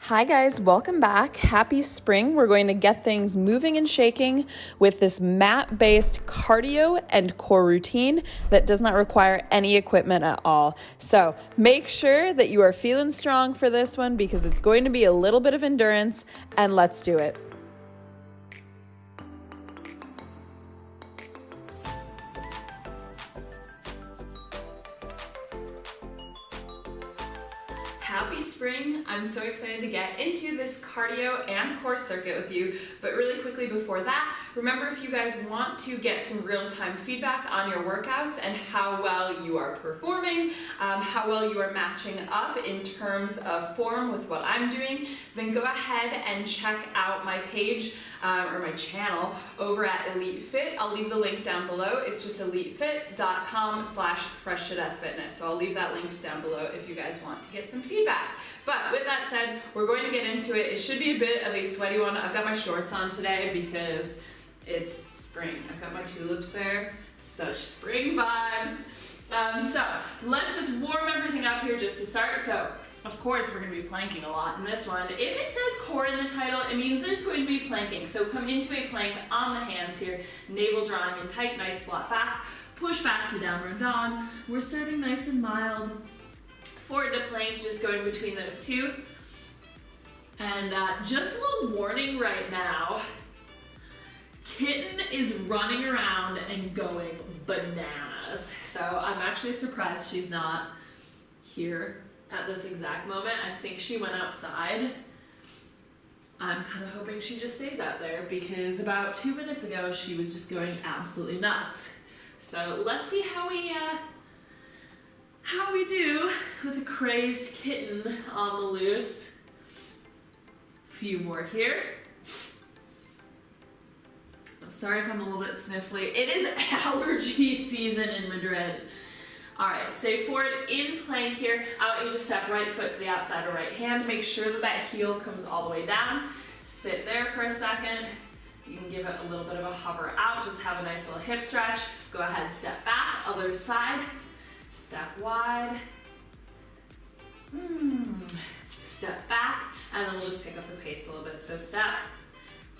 Hi guys, welcome back. Happy spring. We're going to get things moving and shaking with this mat-based cardio and core routine that does not require any equipment at all. So make sure that you are feeling strong for this one because it's going to be a little bit of endurance, and let's do it. Happy spring. I'm so excited to get into this cardio and core circuit with you. But really quickly before that, remember if you guys want to get some real-time feedback on your workouts and how well you are performing, how well you are matching up in terms of form with what I'm doing, then go ahead and check out my page or my channel over at Elite Fit. I'll leave the link down below. It's just elitefit.com/fresh-to-death-fitness. So I'll leave that linked down below if you guys want to get some feedback. But with that said, we're going to get into it. It should be a bit of a sweaty one. I've got my shorts on today because it's spring. I've got my tulips there. Such spring vibes. So let's just warm everything up here just to start. So of course, we're going to be planking a lot in this one. If it says core in the title, it means there's going to be planking. So come into a plank on the hands here, navel drawing in tight, nice flat back, push back to downward dog. We're starting nice and mild. Forward to plank, just going between those two. And just a little warning right now, Kitten is running around and going bananas. So I'm actually surprised she's not here at this exact moment. I think she went outside. I'm kind of hoping she just stays out there because about 2 minutes ago she was just going absolutely nuts. So let's see how we do with a crazed kitten on the loose. Few more here. I'm sorry if I'm a little bit sniffly. It is allergy season in Madrid. All right, stay forward in plank here. I want you to step right foot to the outside of right hand. Make sure that that heel comes all the way down. Sit there for a second. You can give it a little bit of a hover out. Just have a nice little hip stretch. Go ahead, step back, other side. Step wide. Step back, and then we'll just pick up the pace a little bit. So step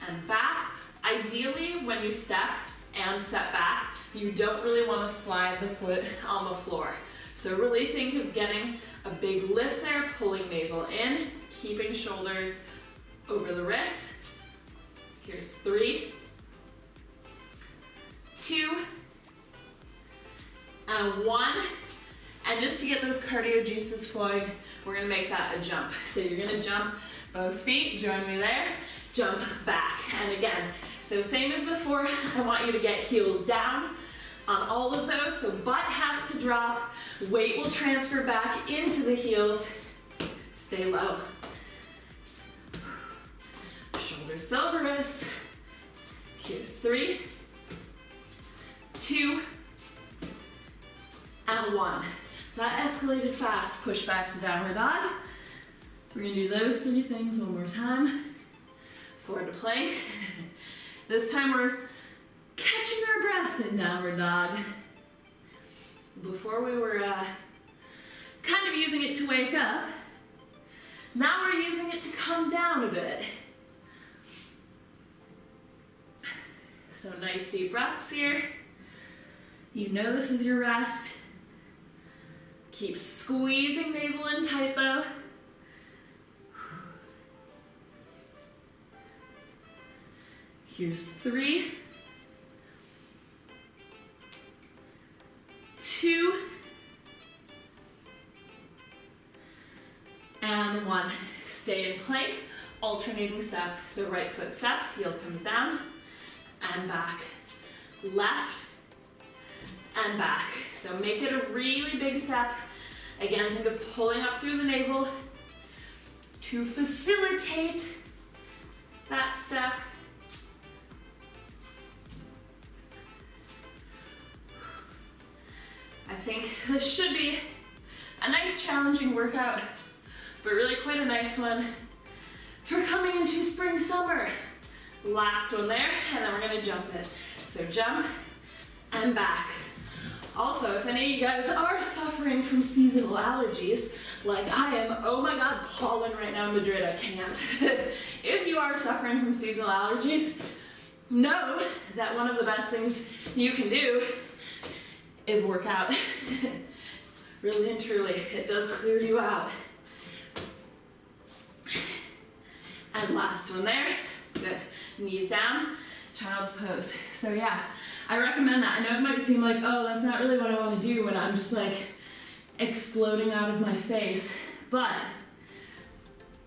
and back. Ideally, when you step and step back, you don't really want to slide the foot on the floor. So really think of getting a big lift there, pulling navel in, keeping shoulders over the wrists. Here's 3, 2, and 1. And just to get those cardio juices flowing, we're gonna make that a jump. So you're gonna jump both feet, join me there, jump back. And again, so same as before, I want you to get heels down on all of those. So butt has to drop, weight will transfer back into the heels. Stay low. Shoulders still over wrists. Here's 3, 2, and 1. That escalated fast. Push back to downward dog. We're gonna do those 3 things one more time. Forward to plank. This time we're catching our breath in downward dog. Before we were kind of using it to wake up. Now we're using it to come down a bit. So nice deep breaths here. You know this is your rest. Keep squeezing navel in tight though. Here's 3, 2, and 1. Stay in plank, alternating step. So right foot steps, heel comes down, and back. Left, and back. So make it a really big step. Again, think of pulling up through the navel to facilitate that step. I think this should be a nice challenging workout, but really quite a nice one for coming into spring, summer. Last one there, and then we're gonna jump it. So jump and back. Also, if any of you guys are suffering from seasonal allergies, like I am, oh my god, pollen right now in Madrid, I can't. If you are suffering from seasonal allergies, know that one of the best things you can do is work out. Really and truly, it does clear you out. And last one there, good. Knees down, child's pose. So yeah, I recommend that. I know it might seem like, oh, that's not really what I want to do when I'm just like exploding out of my face, but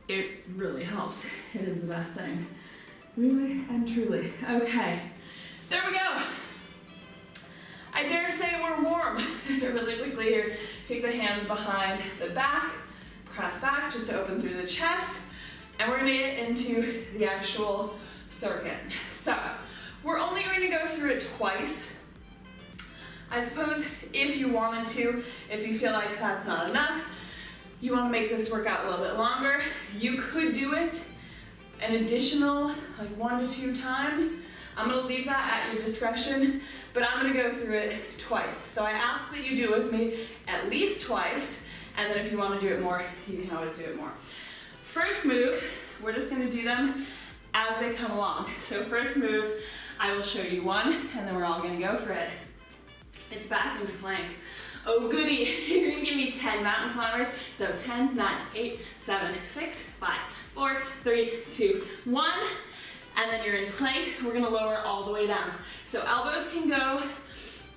it really helps. It is the best thing. Really and truly. Okay, there we go. I dare say we're warm. Really quickly here, take the hands behind the back, press back just to open through the chest, and we're gonna get into the actual circuit. So, we're only going to go through it twice. I suppose if you wanted to, if you feel like that's not enough, you want to make this workout a little bit longer, you could do it an additional like 1 to 2 times. I'm going to leave that at your discretion, but I'm going to go through it twice. So I ask that you do it with me at least twice, and then if you want to do it more, you can always do it more. First move, we're just going to do them as they come along. So first move, I will show you one, and then we're all gonna go for it. It's back into plank. Oh goody, you're gonna give me 10 mountain climbers. So 10, 9, 8, 7, 6, 5, 4, 3, 2, 1. And then you're in plank, we're gonna lower all the way down. So elbows can go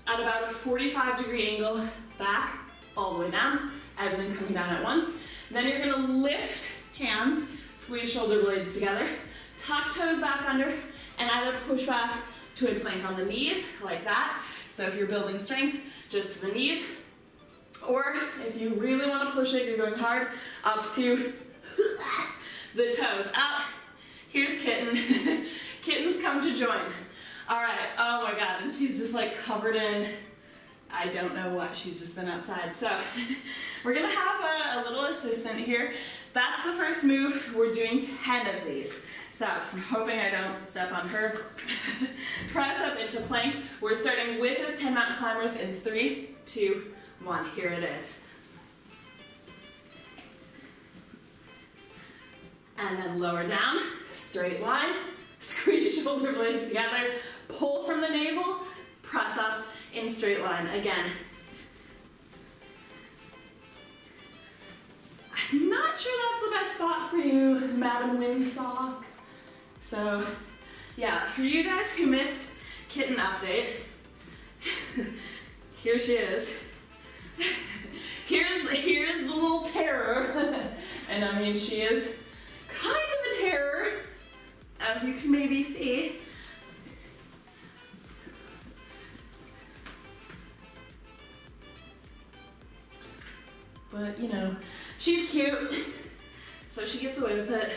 at about a 45-degree angle back, all the way down, everything coming down at once. Then you're gonna lift hands, squeeze shoulder blades together, tuck toes back under, and either push back to a plank on the knees, like that. So if you're building strength, just to the knees. Or if you really want to push it, you're going hard, up to the toes. Up. Here's kitten. Kitten's come to join. All right, oh my god, and she's just like covered in, I don't know what, she's just been outside. So we're gonna have a little assistant here. That's the first move. We're doing 10 of these. So I'm hoping I don't step on her. Press up into plank. We're starting with those 10 mountain climbers in 3, 2, 1. Here it is. And then lower down, straight line, squeeze shoulder blades together, pull from the navel, press up in straight line again. I'm not sure that's the best spot for you, Madam Wingsock. So, yeah, for you guys who missed kitten update, here she is. Here's the little terror. And I mean, she is kind of a terror, as you can maybe see. But, you know, she's cute, so she gets away with it.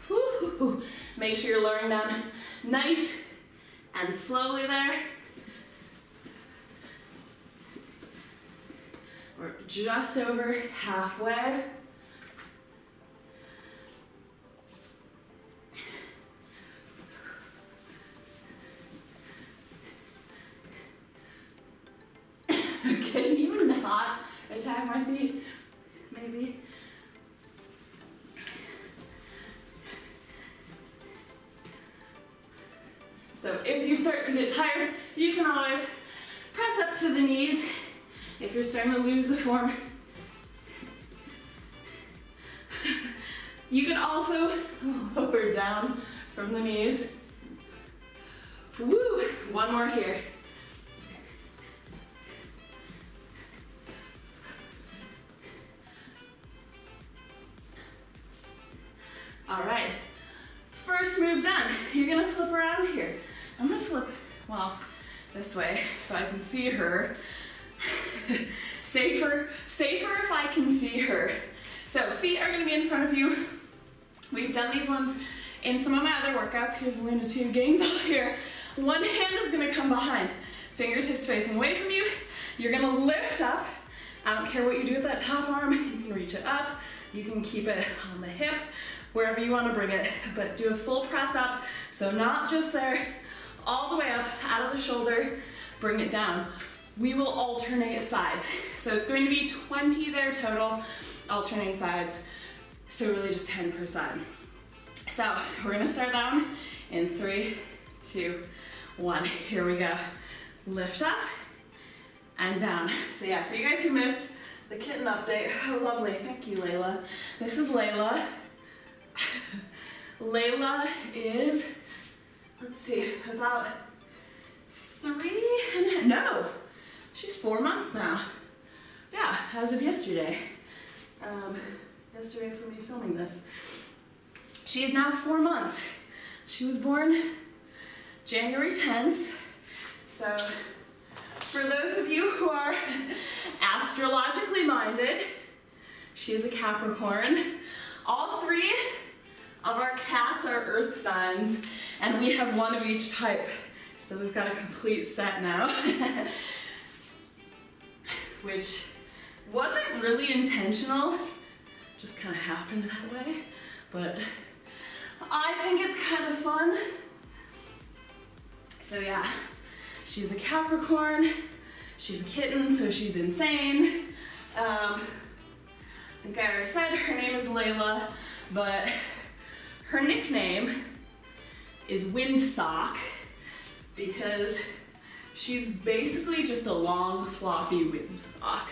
Whew. Make sure you're lowering down nice and slowly there. We're just over halfway. Can you not attack my feet? Maybe. So if you start to get tired, you can always press up to the knees. If you're starting to lose the form, you can also lower down from the knees. Woo! One more here. All right, first move done. You're gonna flip around here. I'm gonna flip, well, this way so I can see her. Safer if I can see her. So feet are gonna be in front of you. We've done these ones in some of my other workouts. Here's Luna 2, getting all here. One hand is gonna come behind. Fingertips facing away from you. You're gonna lift up. I don't care what you do with that top arm. You can reach it up. You can keep it on the hip, wherever you want to bring it, but do a full press up, so not just there, all the way up, out of the shoulder, bring it down. We will alternate sides. So it's going to be 20 there total, alternating sides, so really just 10 per side. So we're gonna start that one in 3, 2, 1. Here we go. Lift up and down. So yeah, for you guys who missed the kitten update, oh lovely, thank you Layla. This is Layla. Layla is, let's see, about she's 4 months now. Yeah, as of yesterday. Yesterday for me filming this. She is now 4 months. She was born January 10th. So for those of you who are astrologically minded, she is a Capricorn. All 3 of our cats are earth signs, and we have 1 of each type. So we've got a complete set now. Which wasn't really intentional, just kind of happened that way, but I think it's kind of fun. So yeah, she's a Capricorn, she's a kitten, so she's insane. I think I already said her name is Layla, but her nickname is Windsock because she's basically just a long, floppy windsock.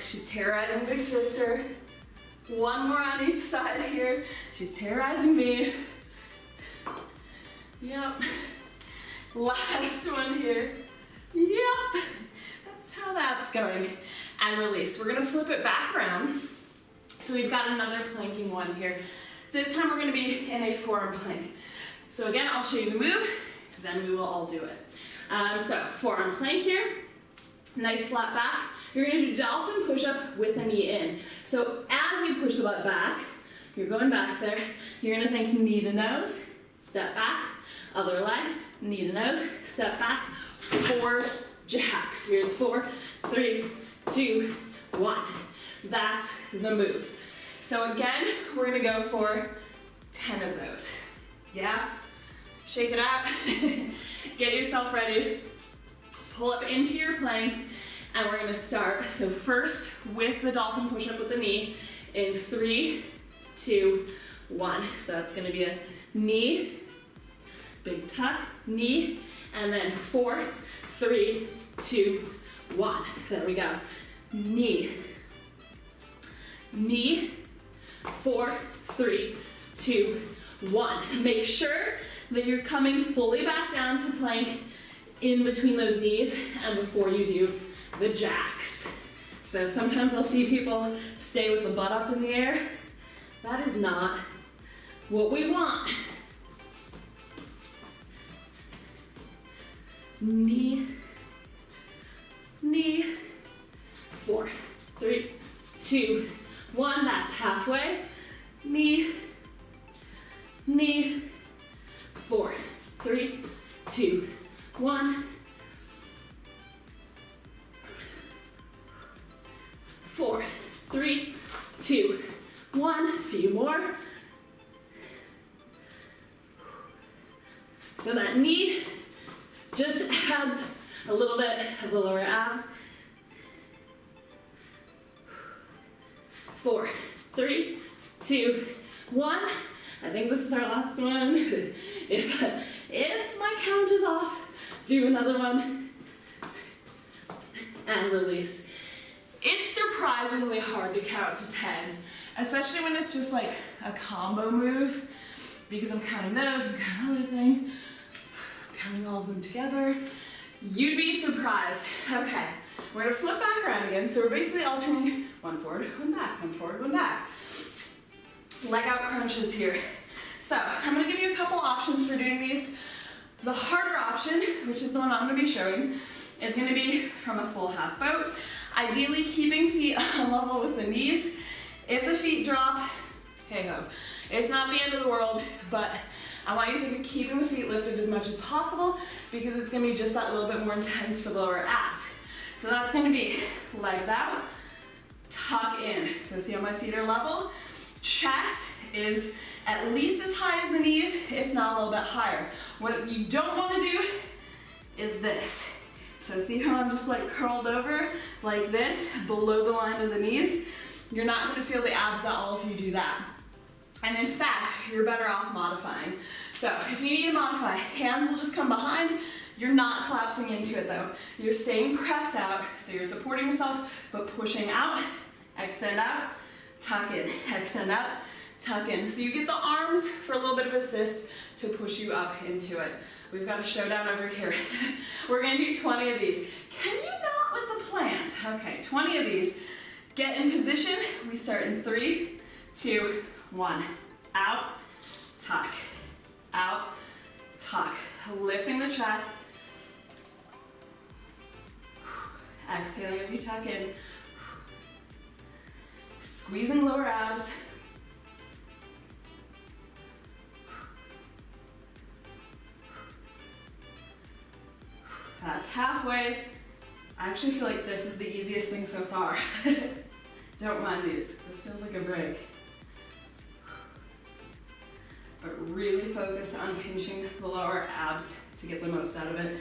She's terrorizing Big Sister. 1 more on each side here. She's terrorizing me. Yep. Last one here. Yep. That's how that's going. And release. We're gonna flip it back around. So we've got another planking one here. This time we're gonna be in a forearm plank. So again, I'll show you the move, then we will all do it. So forearm plank here. Nice flat back. You're gonna do dolphin push-up with a knee in. So as you push the butt back, you're going back there. You're gonna think knee to nose, step back, other leg, knee to nose, step back, 4 jacks. Here's 4, 3, 2, 1. That's the move. So again, we're gonna go for 10 of those. Yeah? Shake it out. Get yourself ready. Pull up into your plank, and we're gonna start. So first with the dolphin push-up with the knee in 3, 2, 1. So that's gonna be a knee, big tuck, knee, and then 4, 3, 2, 1. There we go. Knee, knee, 4, 3, 2, 1. Make sure that you're coming fully back down to plank in between those knees and before you do the jacks. So sometimes I'll see people stay with the butt up in the air. That is not what we want. Knee, knee, 4, 3, 2, 1. That's halfway. Knee, knee, 4, 3, 2, 1. 4, 3, 2, 1. Few more. So that knee just adds a little bit of the lower abs. 4, 3, 2, 1. I think this is our last one. If my count is off, do another one. And release. It's surprisingly hard to count to 10, especially when it's just like a combo move, because I'm counting those, I'm counting other thing, I'm counting all of them together. You'd be surprised. Okay, we're gonna flip back around again. So we're basically alternating 1 forward, 1 back, 1 forward, 1 back. Leg out crunches here. So I'm gonna give you a couple options for doing these. The harder option, which is the one I'm gonna be showing, is gonna be from a full half boat. Ideally keeping feet on level with the knees. If the feet drop, hey ho. It's not the end of the world, but I want you to think of keeping the feet lifted as much as possible because it's gonna be just that little bit more intense for the lower abs. So that's gonna be legs out, tuck in. So see how my feet are level? Chest is at least as high as the knees, if not a little bit higher. What you don't want to do is this. So see how I'm just like curled over like this, below the line of the knees? You're not going to feel the abs at all if you do that. And in fact, you're better off modifying. So if you need to modify, hands will just come behind. You're not collapsing into it though. You're staying pressed out, so you're supporting yourself, but pushing out, extend out, tuck in, extend out, tuck in. So you get the arms for a little bit of assist to push you up into it. We've got a showdown over here. We're gonna do 20 of these. Can you not with the plant? Okay, 20 of these. Get in position. We start in 3, 2, 1. Out, tuck, out, tuck. Lifting the chest. Exhaling as you tuck in. Squeezing lower abs. That's halfway. I actually feel like this is the easiest thing so far. Don't mind these. This feels like a break. But really focus on pinching the lower abs to get the most out of it.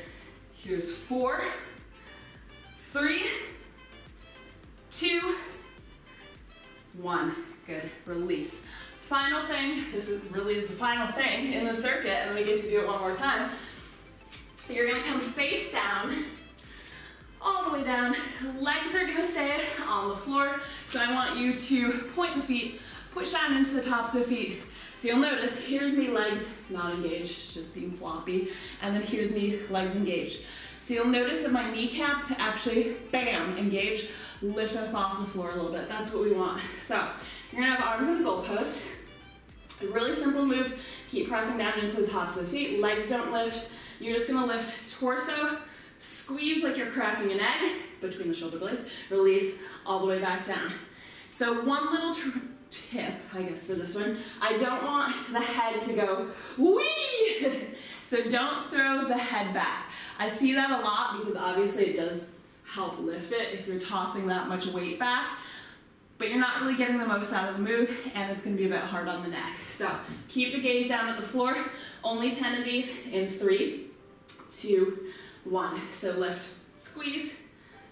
Here's 4, 3, 2, 1. Good. Release. Final thing. This really is the final thing in the circuit, and then we get to do it one more time. You're gonna come face down, all the way down. Legs are gonna stay on the floor. So I want you to point the feet, push down into the tops of the feet. So you'll notice, here's me legs not engaged, just being floppy. And then here's me legs engaged. So you'll notice that my kneecaps actually, bam, engage, lift up off the floor a little bit. That's what we want. So you're gonna have arms in the goalpost. A really simple move. Keep pressing down into the tops of the feet. Legs don't lift. You're just gonna lift torso, squeeze like you're cracking an egg between the shoulder blades, release all the way back down. So one little tip, I guess, for this one, I don't want the head to go wee. So don't throw the head back. I see that a lot because obviously it does help lift it if you're tossing that much weight back, but you're not really getting the most out of the move, and it's gonna be a bit hard on the neck. So keep the gaze down at the floor. Only 10 of these in 3, 2, 1. So lift, squeeze,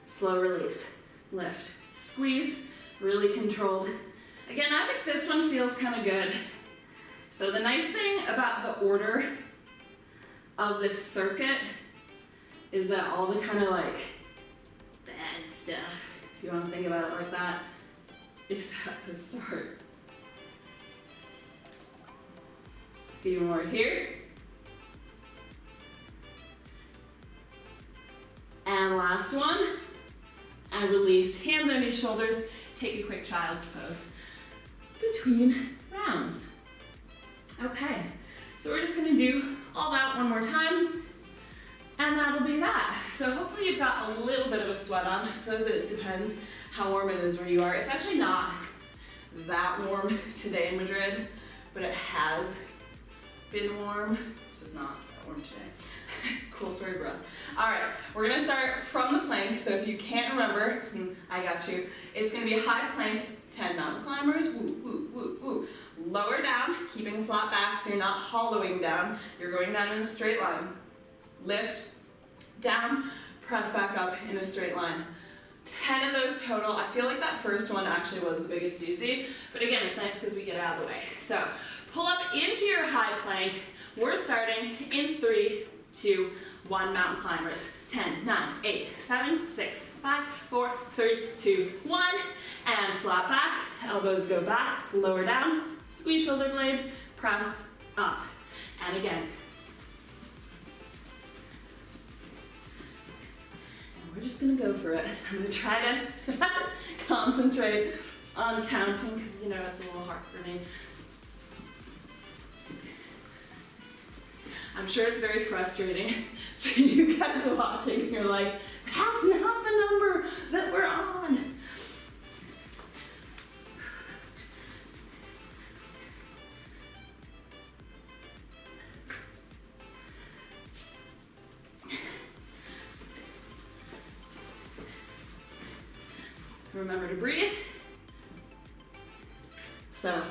slow release. Lift, squeeze, really controlled. Again, I think this one feels kind of good. So the nice thing about the order of this circuit is that all the kind of like bad stuff, if you want to think about it like that, is at the start. A few more here. And last one. And release, hands on your shoulders. Take a quick child's pose between rounds. Okay, so we're just gonna do all that one more time, and that'll be that. So hopefully you've got a little bit of a sweat on. I suppose it depends how warm it is where you are. It's actually not that warm today in Madrid, but it has been warm. It's just not that warm today. Cool story, bro. All right, we're gonna start from the plank. So if you can't remember, I got you. It's gonna be a high plank, 10 mountain climbers, woo, woo, woo, woo. Lower down, keeping flat back so you're not hollowing down. You're going down in a straight line. Lift, down, press back up in a straight line. 10 of those total. I feel like that first one actually was the biggest doozy, but again, it's nice because we get out of the way. So pull up into your high plank. We're starting in 3, 2, 1, mountain climbers. 10, 9, 8, 7, 6, 5, 4, 3, 2, 1. And flat back, elbows go back, lower down, squeeze shoulder blades, press up. And again. And we're just gonna go for it. I'm gonna try to concentrate on counting because you know it's a little hard for me. I'm sure it's very frustrating for you guys watching. You're like, that's not the number that we're on. Remember to breathe. So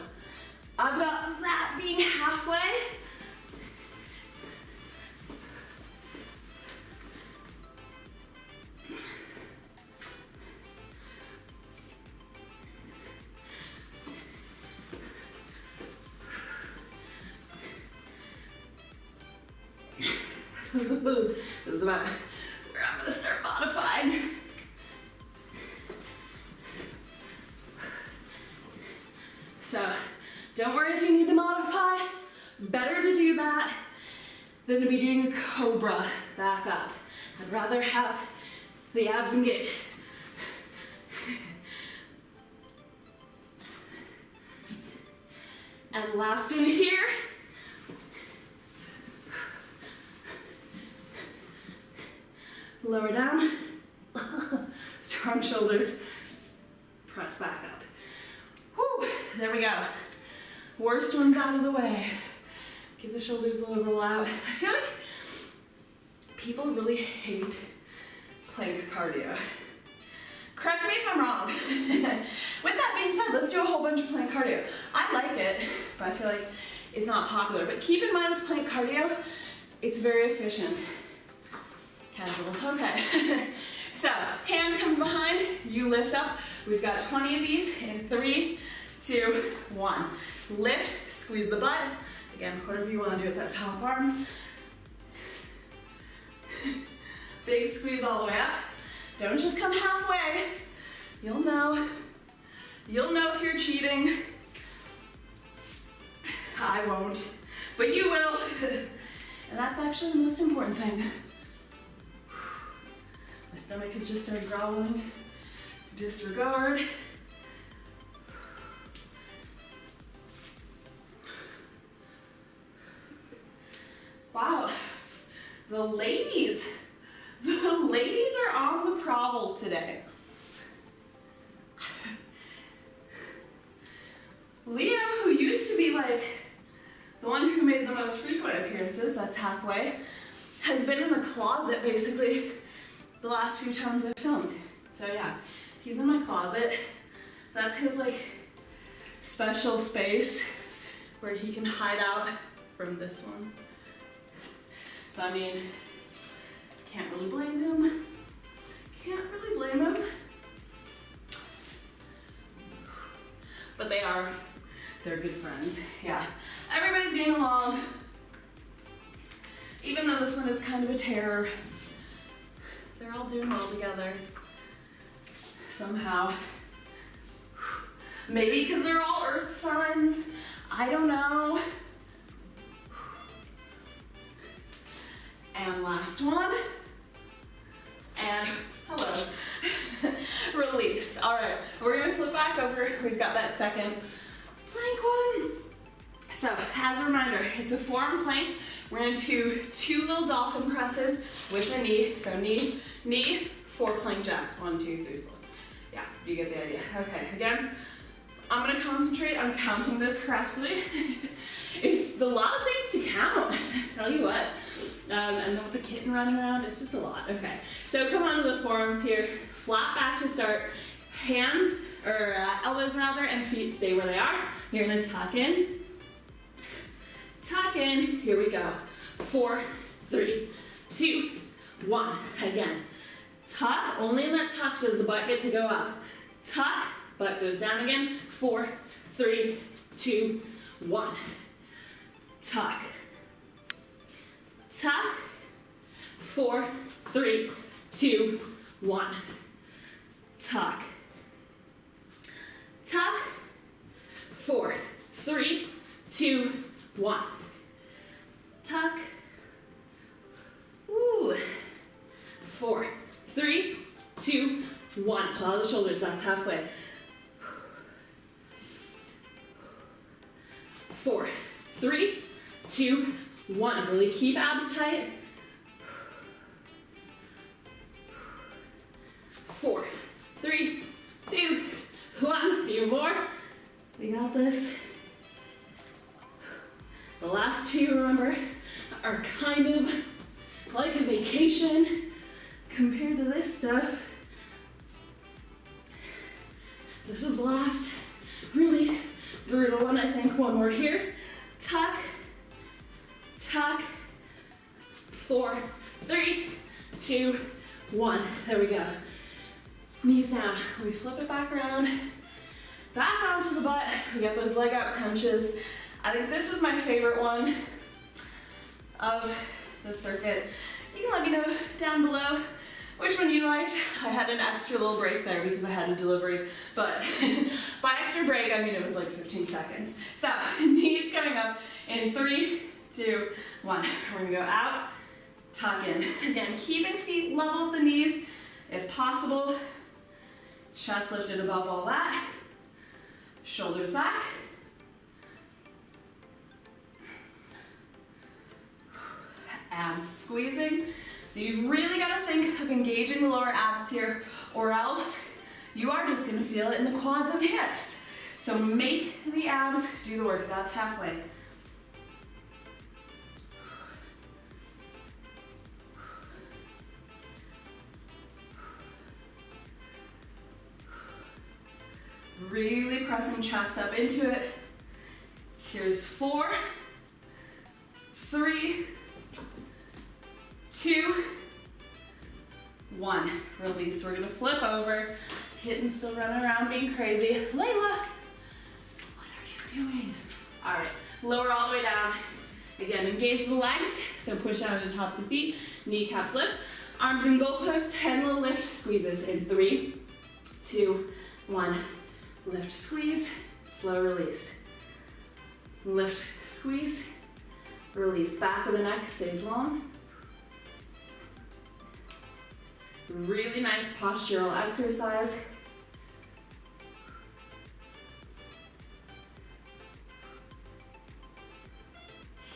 I've got that being halfway. This is about where I'm gonna start modifying. So don't worry if you need to modify. Better to do that than to be doing a cobra back up. I'd rather have the abs engaged. And last one here. Lower down, strong shoulders, press back up. Whew, there we go. Worst one's out of the way. Give the shoulders a little roll out. I feel like people really hate plank cardio. Correct me if I'm wrong. With that being said, let's do a whole bunch of plank cardio. I like it, but I feel like it's not popular. But keep in mind with plank cardio, it's very efficient. Casual, okay. So, hand comes behind, you lift up. We've got 20 of these in 3, 2, 1. Lift, squeeze the butt. Again, whatever you want to do with that top arm. Big squeeze all the way up. Don't just come halfway. You'll know. You'll know if you're cheating. I won't, but you will. And that's actually the most important thing. My stomach has just started growling. Disregard. Wow, the ladies are on the prowl today. Leo, who used to be like the one who made the most frequent appearances, that's halfway, has been in the closet basically the last few times I filmed. So yeah, he's in my closet. That's his like special space where he can hide out from this one. So I mean, can't really blame him. Can't really blame him. But they're good friends. Yeah, everybody's getting along. Even though this one is kind of a terror, they're all doing well together. Somehow. Maybe because they're all earth signs. I don't know. And last one. And hello. Release. All right, we're gonna flip back over. We've got that second plank one. So as a reminder, it's a forearm plank. We're gonna do 2 little dolphin presses with the knee. So knee, 4 plank jacks. 1, 2, 3, 4. Yeah, you get the idea. Okay, again, I'm gonna concentrate on counting this correctly. It's a lot of things to count, I tell you what. And then with the kitten running around, it's just a lot. Okay, so come on to the forearms here. Flat back to start. Hands, or elbows rather, and feet stay where they are. You're gonna tuck in. Tuck in, here we go. 4, 3, 2, 1. Again, tuck, only in that tuck does the butt get to go up. Tuck, butt goes down again. 4, 3, 2, 1. Tuck. Tuck. 4, 3, 2, 1. Tuck. Tuck. 4, 3, 2, 1. Tuck. Woo. 4, 3, 2, 1. Pull out the shoulders, that's halfway. 4, 3, 2, 1. Really keep abs tight. 4, 3, 2, 1. A few more. We got this. The last 2, remember, are kind of like a vacation compared to this stuff. This is the last really brutal one, I think. One more here. Tuck, tuck. 4, 3, 2, 1. There we go. Knees down. We flip it back around. Back onto the butt. We get those leg out crunches. I think this was my favorite one of the circuit. You can let me know down below which one you liked. I had an extra little break there because I had a delivery, but by extra break, I mean it was like 15 seconds. So, knees coming up in 3, 2, 1. We're gonna go out, tuck in. Again, keeping feet level at the knees if possible. Chest lifted above all that. Shoulders back. Abs squeezing. So you've really got to think of engaging the lower abs here, or else you are just going to feel it in the quads and hips. So make the abs do the work. That's halfway. Really pressing chest up into it. Here's 4, 3, 2, 1. Release. We're gonna flip over. Kitten still running around being crazy. Layla, what are you doing? All right, lower all the way down. Again, engage the legs. So push down to the tops of feet. Kneecaps lift. Arms in goalpost. 10 little lift squeezes in 3, 2, 1. Lift, squeeze, slow release. Lift, squeeze, release. Back of the neck stays long. Really nice postural exercise.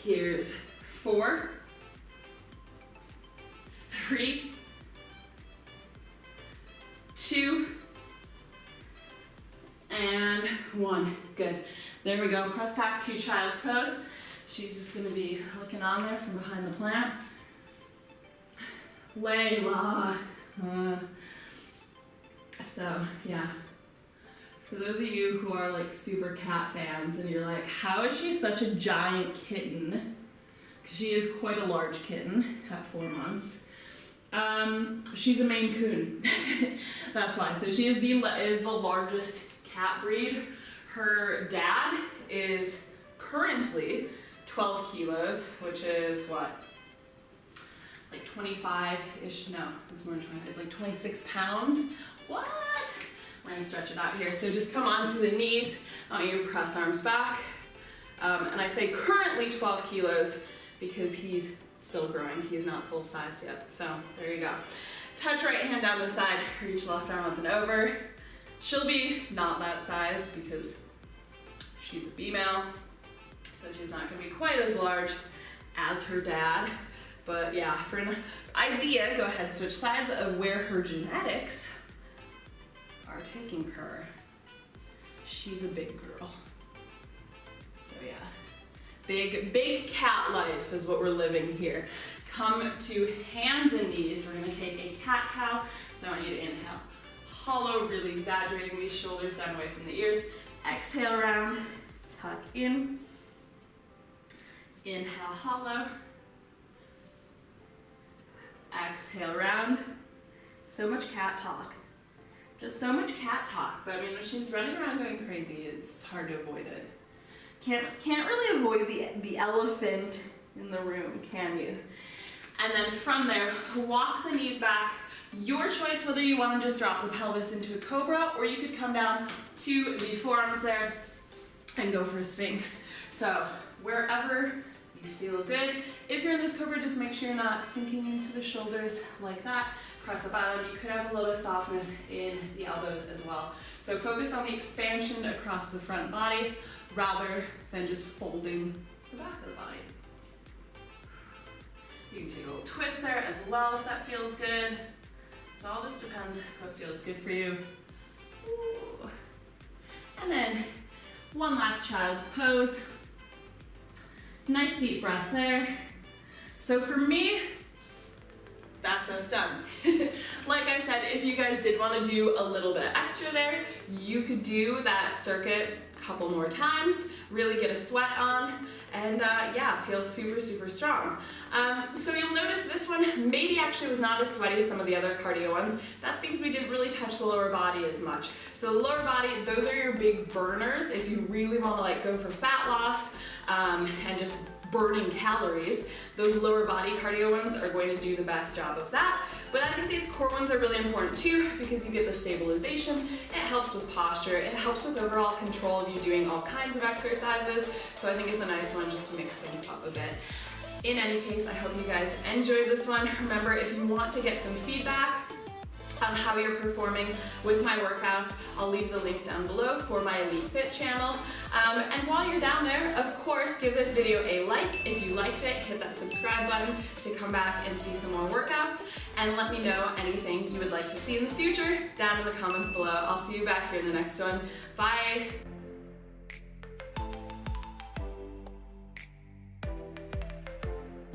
Here's 4, 3, 2, and 1. Good. There we go. Press back to child's pose. She's just going to be looking on there from behind the plant. Layla. So, yeah. For those of you who are like super cat fans and you're like, how is she such a giant kitten? Because she is quite a large kitten at 4 months. She's a Maine Coon. That's why. So she is the largest cat breed. Her dad is currently 12 kilos, which is what? Like 25-ish, no, it's more than 25, it's like 26 pounds. What? We're gonna stretch it out here. So just come onto the knees. I want you to press arms back. And I say currently 12 kilos because he's still growing. He's not full size yet. So there you go. Touch right hand down the side, reach left arm up and over. She'll be not that size because she's a female, so she's not gonna be quite as large as her dad. But yeah, for an idea, go ahead, switch sides of where her genetics are taking her. She's a big girl. So yeah, big cat life is what we're living here. Come to hands and knees. We're gonna take a cat-cow. So I want you to inhale. Hollow, really exaggerating these shoulders down away from the ears. Exhale round, tuck in. Inhale, hollow. Exhale round. So much cat talk. Just so much cat talk. But I mean, when she's running around going crazy, it's hard to avoid it. Can't really avoid the elephant in the room, can you? And then from there, walk the knees back. Your choice whether you want to just drop the pelvis into a cobra or you could come down to the forearms there and go for a sphinx. So wherever you feel good. If you're in this cobra, just make sure you're not sinking into the shoulders like that. Crescent island, you could have a little bit of softness in the elbows as well. So focus on the expansion across the front body rather than just folding the back of the body. You can take a little twist there as well if that feels good. So it all just depends what feels good for you. Ooh. And then one last child's pose. Nice deep breath there. So for me, that's us done. Like I said, if you guys did want to do a little bit extra there, you could do that circuit a couple more times, really get a sweat on, and yeah, feel super, super strong. So you'll notice this one maybe actually was not as sweaty as some of the other cardio ones. That's because we didn't really touch the lower body as much. So the lower body, those are your big burners if you really want to like go for fat loss and just burning calories. Those lower body cardio ones are going to do the best job of that. But I think these core ones are really important too because you get the stabilization, it helps with posture, it helps with overall control of you doing all kinds of exercises. So I think it's a nice one just to mix things up a bit. In any case, I hope you guys enjoyed this one. Remember, if you want to get some feedback on how you're performing with my workouts, I'll leave the link down below for my Elite Fit channel. And while you're down there, of course, give this video a like. If you liked it, hit that subscribe button to come back and see some more workouts. And let me know anything you would like to see in the future down in the comments below. I'll see you back here in the next one. Bye!